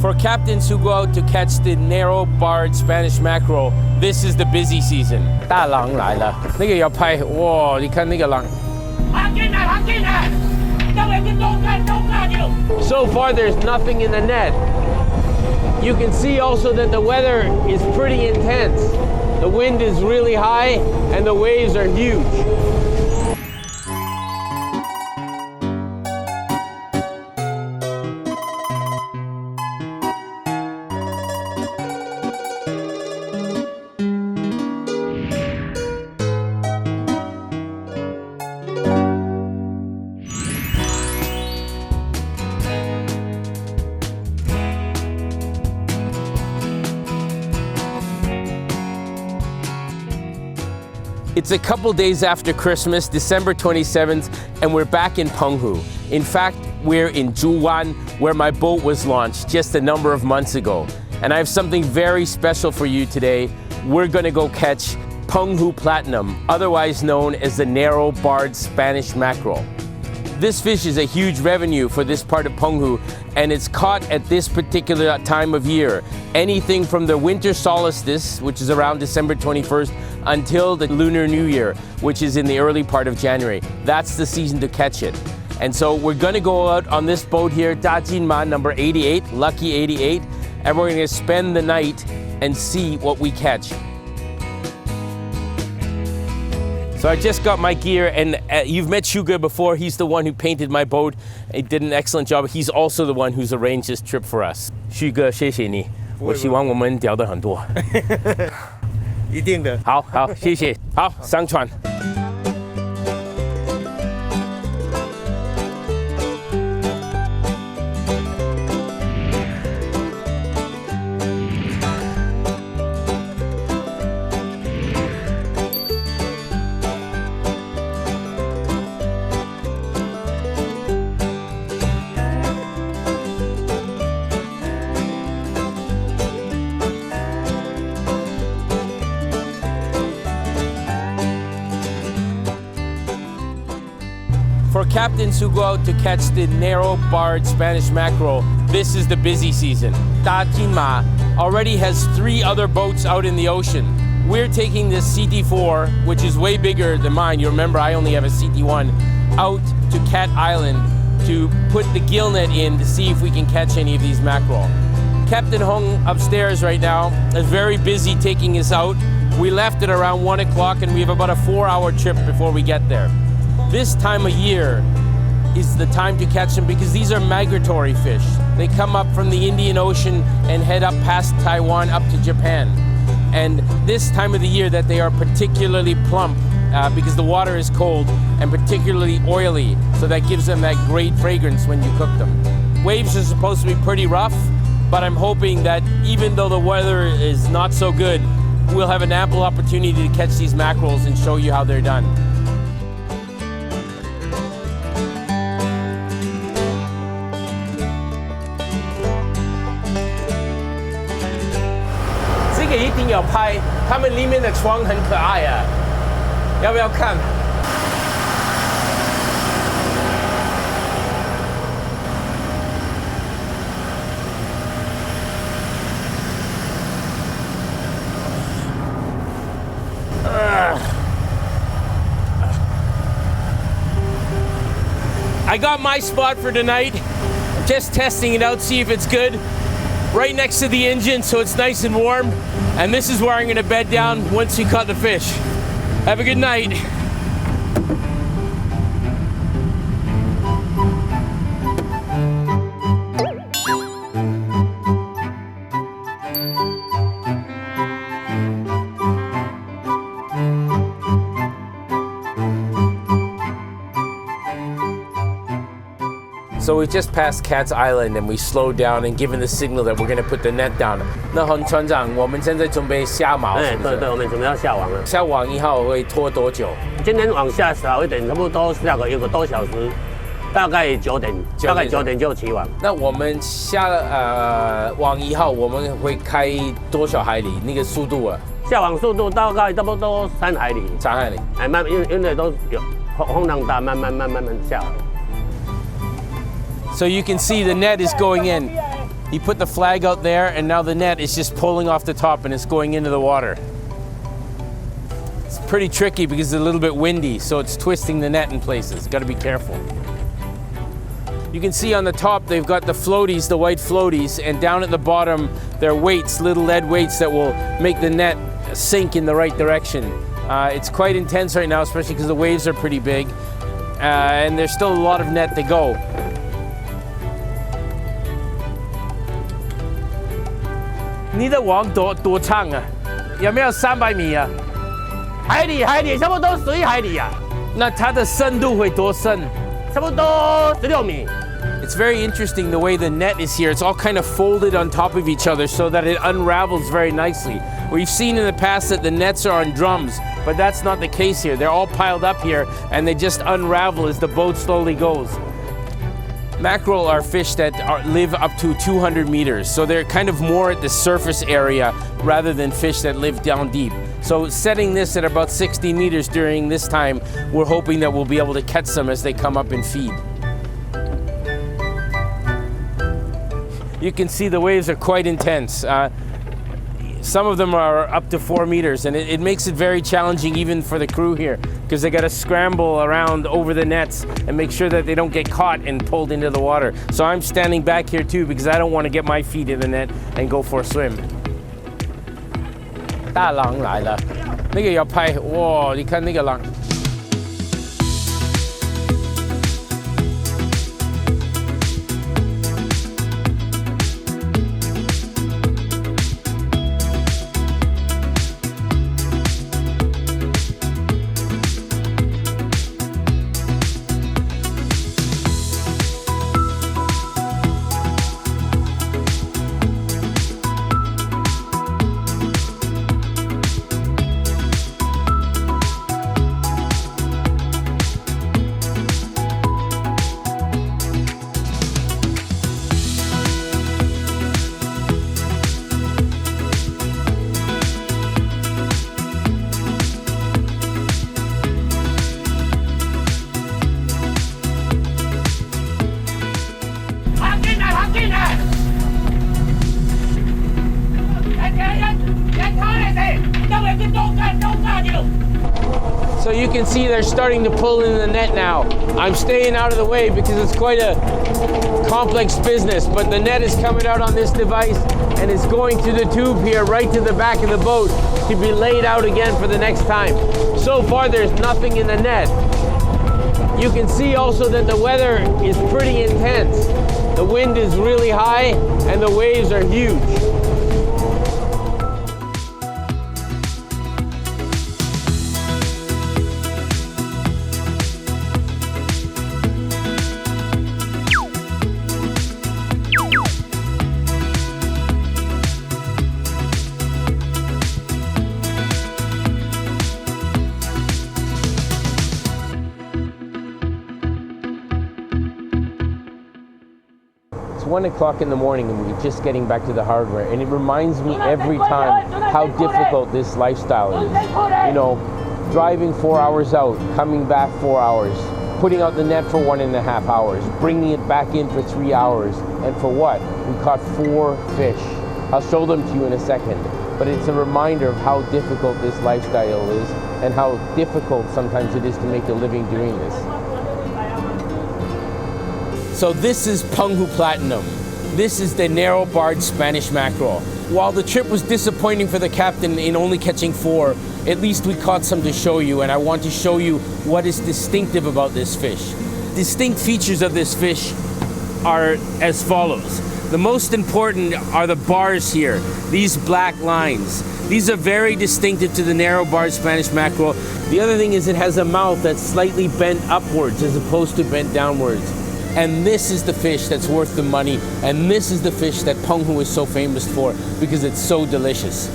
For captains who go out to catch the narrow-barred Spanish mackerel, this is the busy season. 大浪来了，那个要拍，哇！你看那个浪。So far, there's nothing in the net. You can see also that the weather is pretty intense. The wind is really high, and the waves are huge. It's a couple days after Christmas, December 27th, and we're back in Penghu. In fact, we're in Zhuwan, where my boat was launched just a number of months ago. And I have something very special for you today. We're gonna go catch Penghu Platinum, otherwise known as the narrow-barred Spanish mackerel. This fish is a huge revenue for this part of Penghu, and it's caught at this particular time of year. Anything from the winter solstice, which is around December 21st, until the Lunar New Year, which is in the early part of January. That's the season to catch it. And so we're gonna go out on this boat here, Dajinma number 88, Lucky 88, and we're gonna spend the night and see what we catch. So I just got my gear, and you've met Shuga before. He's the one who painted my boat. He did an excellent job. He's also the one who's arranged this trip for us. Shuga, 谢谢你。我希望我们聊得很多。一定的。好，谢谢。好，上船。For captains who go out to catch the narrow-barred Spanish mackerel, this is the busy season. Dajinma already has 3 other boats out in the ocean. We're taking this CT4, which is way bigger than mine. You remember I only have a CT1, out to Cat Island to put the gill net in to see if we can catch any of these mackerel. Captain Hong upstairs right now is very busy taking us out. We left at around 1 o'clock, and we have about a 4-hour trip before we get there. This time of year is the time to catch them because these are migratory fish. They come up from the Indian Ocean and head up past Taiwan up to Japan. And this time of the year that they are particularly plump because the water is cold and particularly oily, so that gives them that great fragrance when you cook them. Waves are supposed to be pretty rough, but I'm hoping that even though the weather is not so good, we'll have an ample opportunity to catch these mackerels and show you how they're done. 这个一定要拍，他们里面的床很可爱啊，要不要看？I got my spot for tonight. Just testing it out, see if it's good. Right next to the engine, so it's nice and warm. And this is where I'm gonna bed down once we caught the fish. Have a good night. So we just passed Cat's Island and we slowed down and given the signal that we're going to put the net down. 那洪船长，我们现在准备下锚，是不是？对，我们准备要下网了。下网以后会拖多久？今天往下少一点，差不多下个1个多小时，大概9点，大概9点就起网。那我们下网以后，我们会开多少海里？那个速度啊？下网速度大概差不多3海里。3海里。哎，因为都有风浪大，慢慢下。So you can see the net is going in. He put the flag out there, and now the net is just pulling off the top and it's going into the water. It's pretty tricky because it's a little bit windy, so it's twisting the net in places. Got to be careful. You can see on the top they've got the floaties, the white floaties, and down at the bottom they're weights, little lead weights that will make the net sink in the right direction. It's quite intense right now, especially because the waves are pretty big, and there's still a lot of net to go. 你的网多长啊？有没有300米啊？海里，差不多水海里啊。那它的深度会多深？差不多16米。 It's very interesting the way the net is here. It's all kind of folded on top of each other so that it unravels very nicely. We've seen in the past that the nets are on drums, but that's not the case here. They're all piled up here and they just unravel as the boat slowly goes. Mackerel are fish that live up to 200 meters, so they're kind of more at the surface area rather than fish that live down deep. So setting this at about 60 meters during this time, we're hoping that we'll be able to catch them as they come up and feed. You can see the waves are quite intense. Some of them are up to 4 meters, and it makes it very challenging even for the crew here, because they got to scramble around over the nets and make sure that they don't get caught and pulled into the water. So I'm standing back here too because I don't want to get my feet in the net and go for a swim. 大浪来了，那个要拍，哇，你看那个浪。 So you can see they're starting to pull in the net now. I'm staying out of the way because it's quite a complex business, but the net is coming out on this device and it's going through the tube here right to the back of the boat to be laid out again for the next time. So far there's nothing in the net. You can see also that the weather is pretty intense. The wind is really high and the waves are huge. It's 1 o'clock in the morning and we're just getting back to the hardware, and it reminds me every time how difficult this lifestyle is. You know, driving 4 hours out, coming back 4 hours, putting out the net for 1.5 hours, bringing it back in for 3 hours, and for what? We caught 4 fish. I'll show them to you in a second, but it's a reminder of how difficult this lifestyle is and how difficult sometimes it is to make a living doing this. So this is Penghu Platinum. This is the narrow-barred Spanish mackerel. While the trip was disappointing for the captain in only catching 4, at least we caught some to show you, and I want to show you what is distinctive about this fish. Distinct features of this fish are as follows. The most important are the bars here, these black lines. These are very distinctive to the narrow-barred Spanish mackerel. The other thing is it has a mouth that's slightly bent upwards as opposed to bent downwards. And this is the fish that's worth the money, and this is the fish that Penghu is so famous for because it's so delicious.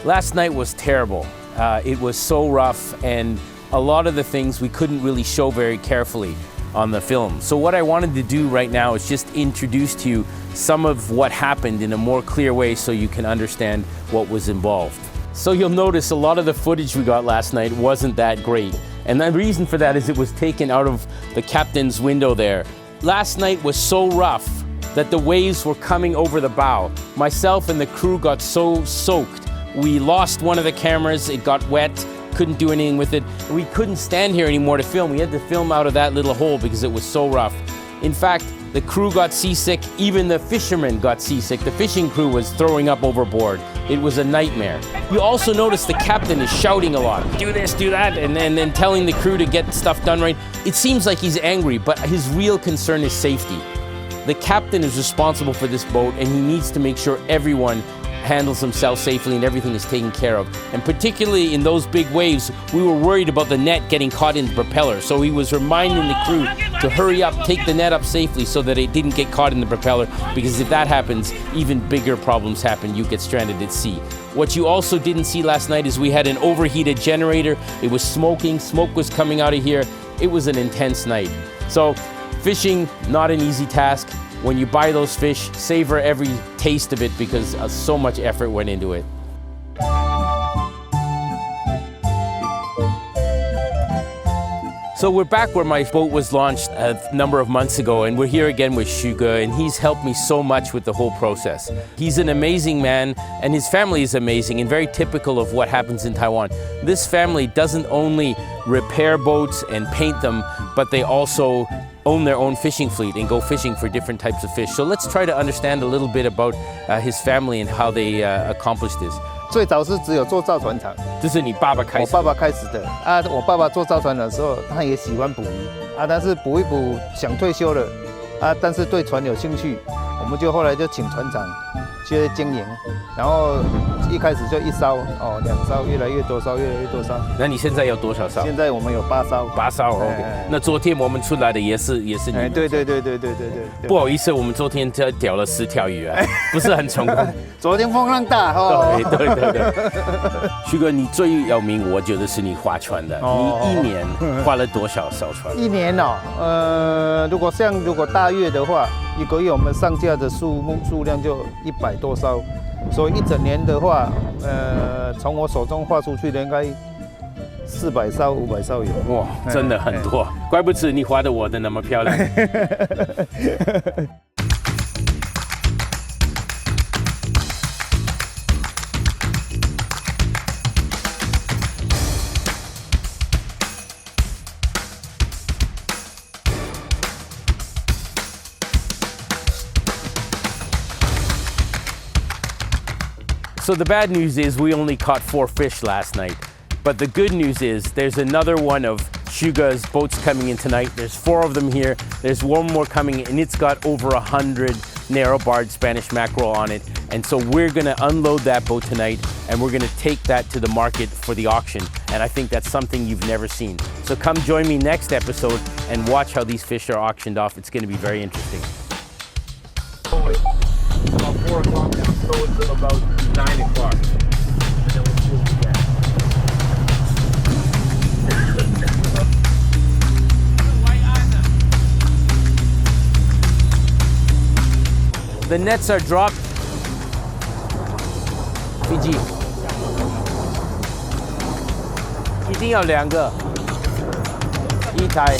Last night was terrible. It was so rough, and a lot of the things we couldn't really show very carefully on the film. So what I wanted to do right now is just introduce to you some of what happened in a more clear way so you can understand what was involved. So you'll notice a lot of the footage we got last night wasn't that great. And the reason for that is it was taken out of the captain's window there. Last night was so rough that the waves were coming over the bow. Myself and the crew got so soaked. We lost one of the cameras, it got wet, couldn't do anything with it. We couldn't stand here anymore to film. We had to film out of that little hole because it was so rough. In fact, the crew got seasick, even the fishermen got seasick. The fishing crew was throwing up overboard. It was a nightmare. You also notice the captain is shouting a lot. Do this, do that, and then telling the crew to get stuff done right. It seems like he's angry, but his real concern is safety. The captain is responsible for this boat, and he needs to make sure everyone handles himself safely and everything is taken care of. And particularly in those big waves, we were worried about the net getting caught in the propeller. So he was reminding the crew to hurry up, take the net up safely so that it didn't get caught in the propeller, because if that happens, even bigger problems happen. You get stranded at sea. What you also didn't see last night is we had an overheated generator. It was smoking, smoke was coming out of here. It was an intense night. So fishing, not an easy task. When you buy those fish, savor every taste of it because so much effort went into it. So we're back where my boat was launched a number of months ago, and we're here again with Shuge, and he's helped me so much with the whole process. He's an amazing man, and his family is amazing and very typical of what happens in Taiwan. This family doesn't only repair boats and paint them, but they also own their own fishing fleet and go fishing for different types of fish. So let's try to understand a little bit about his family and how they accomplished this. 最早是只有做造船厂，这是你爸爸开始？我爸爸开始的啊。我爸爸做造船的时候，他也喜欢捕鱼啊，但是捕一捕想退休了啊，但是对船有兴趣，我们就后来就请船长去经营，然后一开始就1艘哦，2艘，越来越多艘，越来越多艘。那你现在有多少艘？现在我们有8艘。8艘 ，OK。那昨天我们出来的也是你们。对。不好意思，我们昨天钓了10条鱼啊，不是很成功。昨天风浪大哦。对。旭哥，你最有名，我觉得是你划船的。你一年划了多少艘船？一年哦，如果大月的话，一个月我们上架的数量就100多艘，所以一整年的话，从我手中划出去的应该400艘、500艘有。哇，真的很多，怪不得你划的我的那么漂亮。So the bad news is we only caught 4 fish last night. But the good news is there's another one of Shuge's boats coming in tonight. There's 4 of them here. There's one more coming, and it's got over 100 narrow-barred Spanish mackerel on it. And so we're gonna unload that boat tonight, and we're gonna take that to the market for the auction. And I think that's something you've never seen. So come join me next episode and watch how these fish are auctioned off. It's gonna be very interesting. It's about 4 o'clock now, so it's about 9 o'clock. And then we'll see what we get. The nets are dropped. Fiji. 一定要2个，1台。